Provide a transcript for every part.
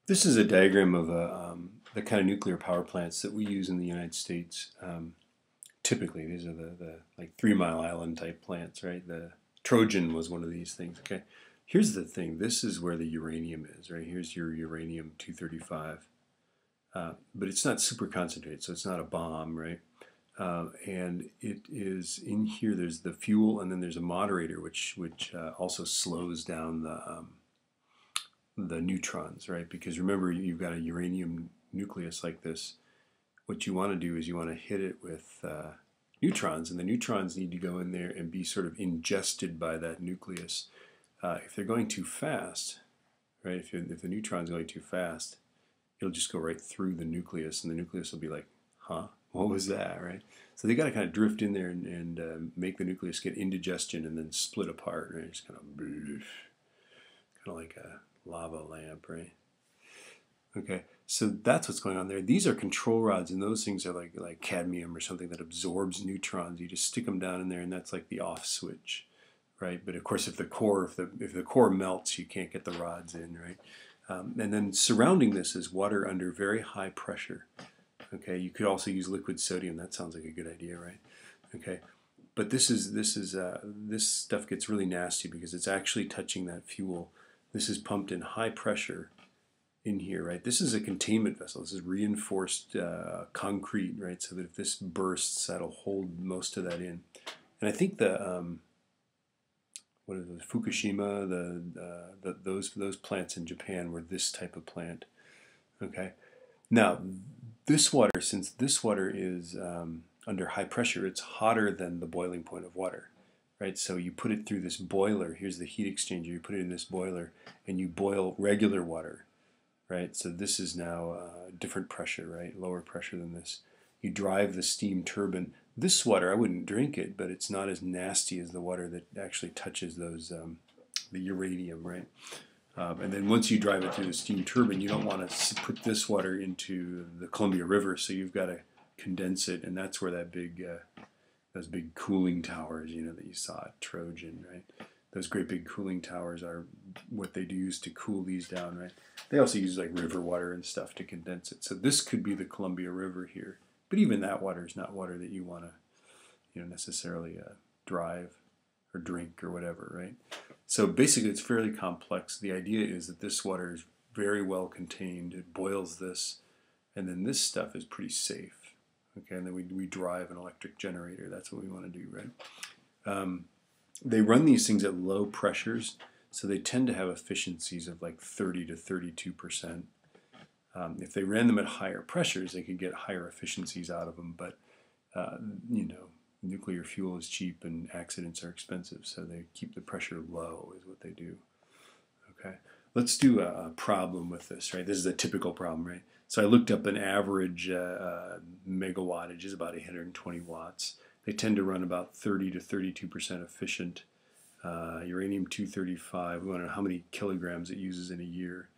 This is a diagram of the kind of nuclear power plants that we use in the United States. Typically, these are the like 3 Mile Island type plants, right? The Trojan was one of these things. Okay, here's the thing. This is where the uranium is, right? Here's your uranium 235, but it's not super concentrated, so it's not a bomb, right? And it is in here. There's the fuel, and then there's a moderator, which also slows down the neutrons, right? Because remember, you've got a uranium nucleus like this. What you want to do is you want to hit it with neutrons, and the neutrons need to go in there and be sort of ingested by that nucleus. If they're going too fast, right? If the neutron's going too fast, it'll just go right through the nucleus, and the nucleus will be like, huh? What was that, right? So they got to kind of drift in there and make the nucleus get indigestion and then split apart, right? Just kind of like a lava lamp, right? Okay, so that's what's going on there. These are control rods, and those things are like cadmium or something that absorbs neutrons. You just stick them down in there, and that's like the off switch, right? But of course, if the core melts, you can't get the rods in, right? And then surrounding this is water under very high pressure. Okay, you could also use liquid sodium. That sounds like a good idea, right? Okay, but this stuff gets really nasty because it's actually touching that fuel. This is pumped in high pressure in here, right? This is a containment vessel. This is reinforced concrete, right? So that if this bursts, that'll hold most of that in. And I think what is it, Fukushima, those plants in Japan were this type of plant. Okay. Now, this water, since this water is under high pressure, it's hotter than the boiling point of water, right? So you put it through this boiler. Here's the heat exchanger. You put it in this boiler, and you boil regular water, right? So this is now different pressure, right? Lower pressure than this. You drive the steam turbine. This water, I wouldn't drink it, but it's not as nasty as the water that actually touches those the uranium, right? And then once you drive it through the steam turbine, you don't want to put this water into the Columbia River, so you've got to condense it, and that's where those big cooling towers, that you saw at Trojan, right? Those great big cooling towers are what they use to cool these down, right? They also use like river water and stuff to condense it. So this could be the Columbia River here, but even that water is not water that you want to, necessarily drive or drink or whatever, right? So basically, it's fairly complex. The idea is that this water is very well contained. It boils this, and then this stuff is pretty safe. Okay, and then we drive an electric generator. That's what we want to do, right? They run these things at low pressures, so they tend to have efficiencies of like 30 to 32%. If they ran them at higher pressures, they could get higher efficiencies out of them, but nuclear fuel is cheap and accidents are expensive, so they keep the pressure low is what they do. Okay, let's do a problem with this, right? This is a typical problem, right? So I looked up an average megawattage is about 820 watts. They tend to run about 30 to 32% efficient. Uranium-235, we want to know how many kilograms it uses in a year.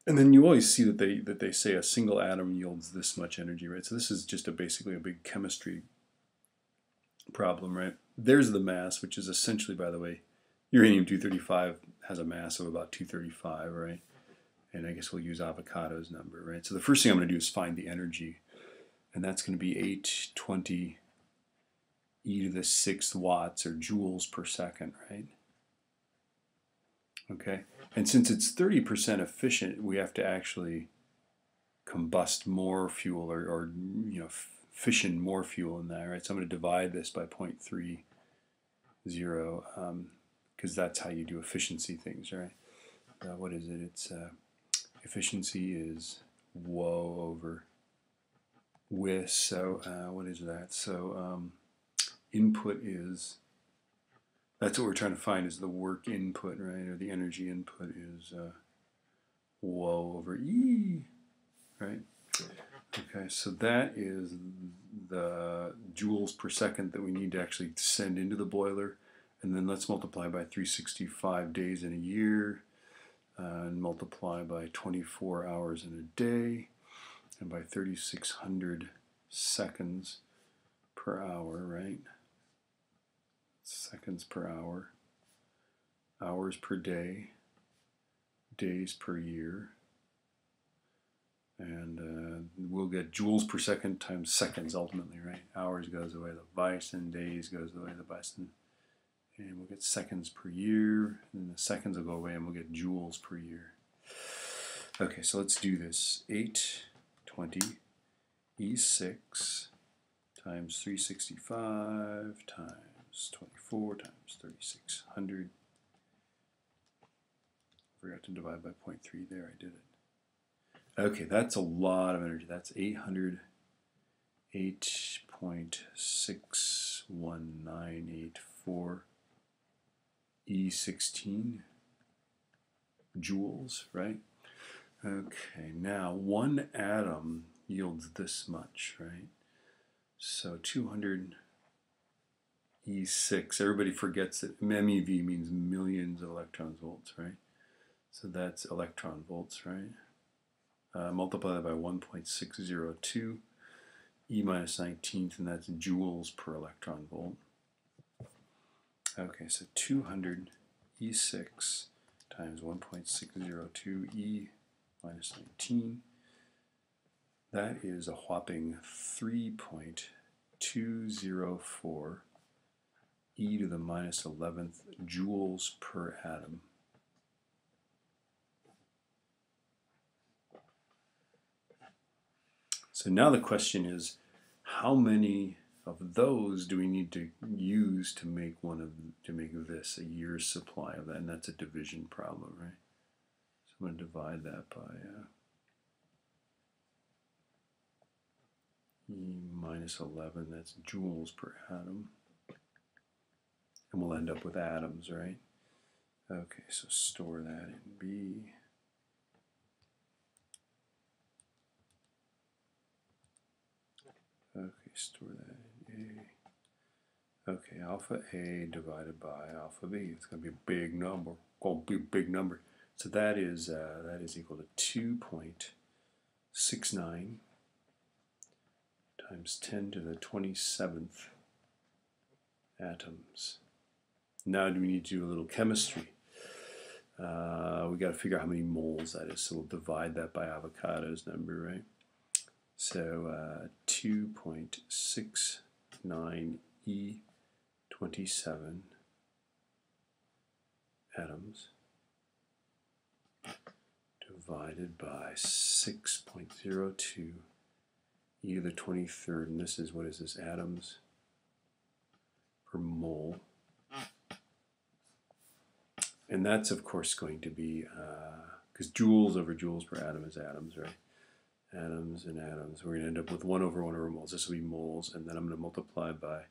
And then you always see that they say a single atom yields this much energy, right? So this is just basically a big chemistry problem, right? There's the mass, which is essentially, by the way, uranium-235 has a mass of about 235, right? And I guess we'll use Avocado's number, right? So the first thing I'm going to do is find the energy, and that's going to be 820 e to the 6th watts, or joules per second, right? Okay, and since it's 30% efficient, we have to actually combust more fuel, or fission more fuel in that, right? So I'm going to divide this by 0.30, because that's how you do efficiency things, right? What is it? It's efficiency is WO over WIS. So what is that? So input is, that's what we're trying to find, is the work input, right? Or the energy input is WO over E, right? Okay, so that is the joules per second that we need to actually send into the boiler. And then let's multiply by 365 days in a year, and multiply by 24 hours in a day, and by 3,600 seconds per hour, right? Seconds per hour, hours per day, days per year, And we'll get joules per second times seconds ultimately, right? Hours goes away the bison, days goes away the bison. And we'll get seconds per year, and the seconds will go away, and we'll get joules per year. Okay, so let's do this. 820 E6 times 365 times 24 times 3600. Forgot to divide by 0.3 there, I did it. Okay, that's a lot of energy. That's 808.61984 E16 joules, right? Okay, now one atom yields this much, right? So 200 E6, everybody forgets that MeV means millions of electron volts, right? So that's electron volts, right? Multiply that by 1.602 E minus 19th, and that's joules per electron volt. Okay, so 200 E6 times 1.602 E minus 19. That is a whopping 3.204 E to the minus 11th joules per atom. So now the question is, how many of those do we need to use to make this a year's supply of that? And that's a division problem, right? So I'm going to divide that by E minus 11. That's joules per atom, and we'll end up with atoms, right? Okay, so store that in B. Okay, store that in A. Okay, alpha A divided by alpha B. It's going to be a big number. Going to be a big number. So that is equal to 2.69 times 10 to the 27th atoms. Now do we need to do a little chemistry? We got to figure out how many moles that is. So we'll divide that by Avogadro's number, right? So 2.69 E27 atoms divided by 6.02 E to the 23rd, and this is, what is this, atoms per mole. And that's, of course, going to be, because joules over joules per atom is atoms, right? Atoms and atoms. We're going to end up with 1 over moles. This will be moles, and then I'm going to multiply by,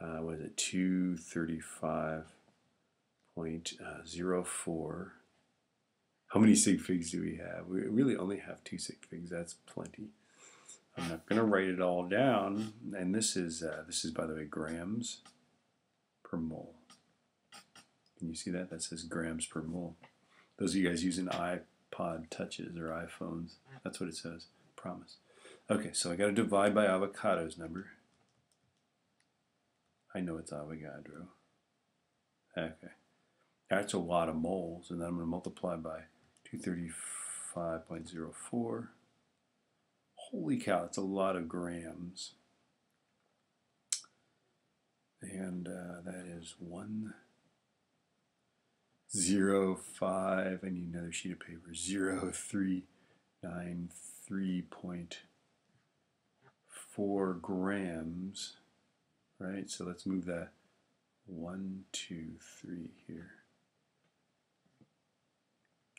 what is it, 235.04. How many sig figs do we have? We really only have 2 sig figs. That's plenty. I'm not going to write it all down, and this is by the way grams per mole. Can you see that? That says grams per mole. Those of you guys using iPod touches or iPhones, that's what it says. Promise. Okay, so I got to divide by Avogadro's number. I know it's Avogadro. Okay, that's a lot of moles, and then I'm going to multiply by 235.04. Holy cow, that's a lot of grams. And that is 105, I need another sheet of paper, 0393.4 grams, right? So let's move that 1, 2, 3 here.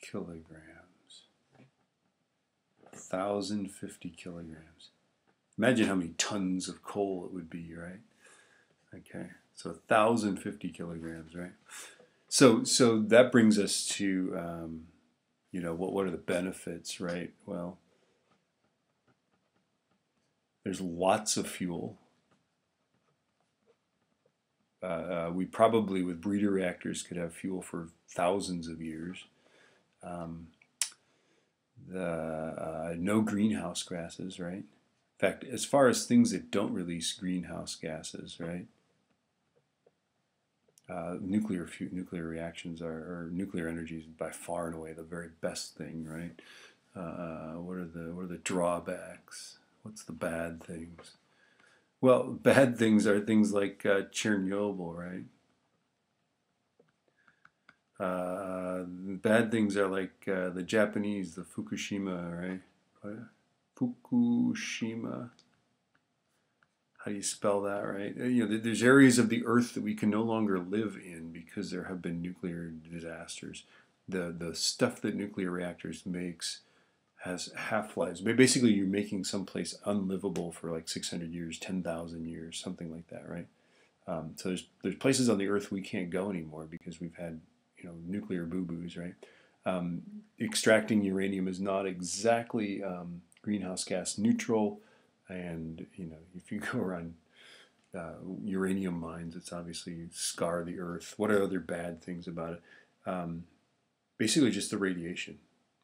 Kilograms. 1,050 kilograms. Imagine how many tons of coal it would be, right? Okay, so 1,050 kilograms, right? So that brings us to, you know, what are the benefits, right? Well, there's lots of fuel. We probably, with breeder reactors, could have fuel for thousands of years. No greenhouse gases, right? In fact, as far as things that don't release greenhouse gases, right? Nuclear reactions or nuclear energy is by far and away the very best thing, right? What are the drawbacks? What's the bad things? Well, bad things are things like Chernobyl, right? Bad things are like the Japanese, the Fukushima, right? Fukushima. How do you spell that, right? You know, there's areas of the Earth that we can no longer live in because there have been nuclear disasters. The stuff that nuclear reactors makes has half-lives. Basically, you're making someplace unlivable for like 600 years, 10,000 years, something like that, right? So there's places on the Earth we can't go anymore because we've had, you know, nuclear boo-boos, right? Extracting uranium is not exactly greenhouse gas neutral, and you know, if you go around uranium mines, it's obviously scar the Earth. What are other bad things about it? Basically, just the radiation,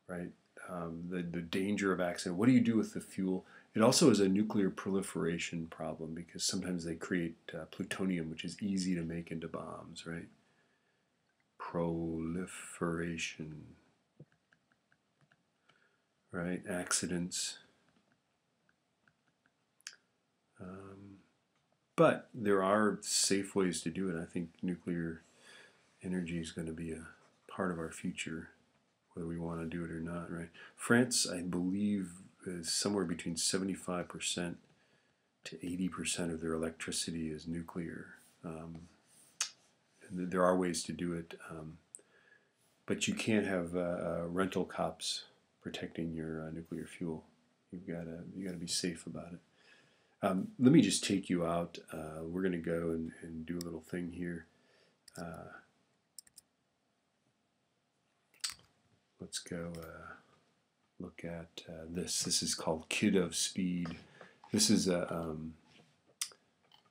right? The danger of accident. What do you do with the fuel? It also is a nuclear proliferation problem because sometimes they create plutonium, which is easy to make into bombs, right? Proliferation, right? Accidents. But there are safe ways to do it. I think nuclear energy is going to be a part of our future, whether we want to do it or not, right? France, I believe, is somewhere between 75% to 80% of their electricity is nuclear. And there are ways to do it, but you can't have rental cops protecting your nuclear fuel. You gotta be safe about it. Let me just take you out. We're going to go and do a little thing here. Let's go look at this. This is called Kid of Speed. This is a,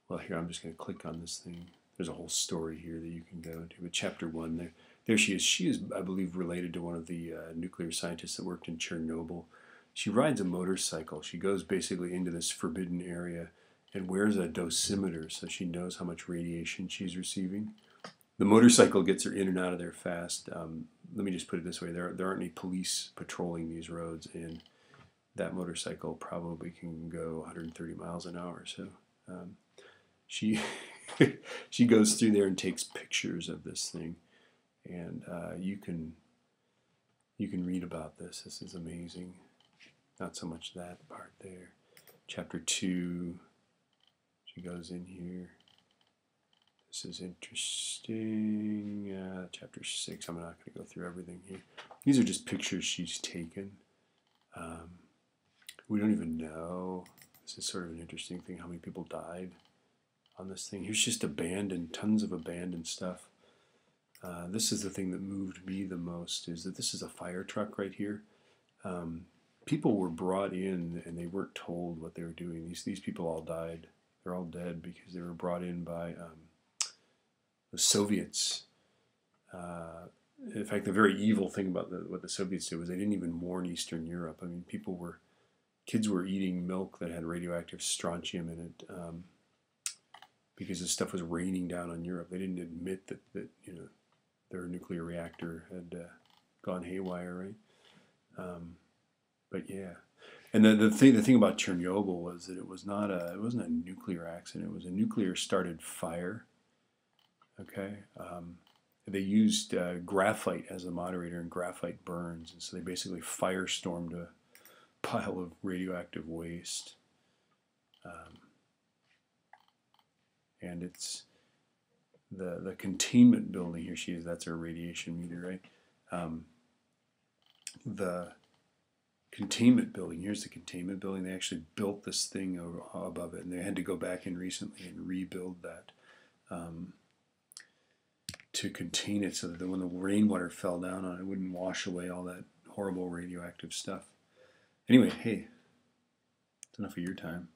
well, here, I'm just going to click on this thing. There's a whole story here that you can go into. But chapter 1, there she is. She is, I believe, related to one of the nuclear scientists that worked in Chernobyl. She rides a motorcycle. She goes basically into this forbidden area and wears a dosimeter so she knows how much radiation she's receiving. The motorcycle gets her in and out of there fast. Let me just put it this way. There aren't any police patrolling these roads, and that motorcycle probably can go 130 miles an hour. So she she goes through there and takes pictures of this thing, and you can read about this. This is amazing. Not so much that part there. Chapter 2, she goes in here. This is interesting. Chapter 6, I'm not going to go through everything here. These are just pictures she's taken. We don't even know. This is sort of an interesting thing, how many people died on this thing. Here's just abandoned, tons of abandoned stuff. This is the thing that moved me the most, is that this is a fire truck right here. People were brought in and they weren't told what they were doing. These people all died. They're all dead because they were brought in by the Soviets. In fact, the very evil thing about what the Soviets did was they didn't even warn Eastern Europe. I mean, kids were eating milk that had radioactive strontium in it because this stuff was raining down on Europe. They didn't admit that you know, their nuclear reactor had gone haywire, right? But yeah, and the thing about Chernobyl was that it wasn't a nuclear accident. It was a nuclear started fire. Okay, they used graphite as a moderator, and graphite burns, and so they basically firestormed a pile of radioactive waste. And it's the containment building. Here she is. That's her radiation meter, right? The containment building. Here's the containment building. They actually built this thing above it, and they had to go back in recently and rebuild that to contain it so that when the rainwater fell down on it, it wouldn't wash away all that horrible radioactive stuff. Anyway, hey, it's enough of your time.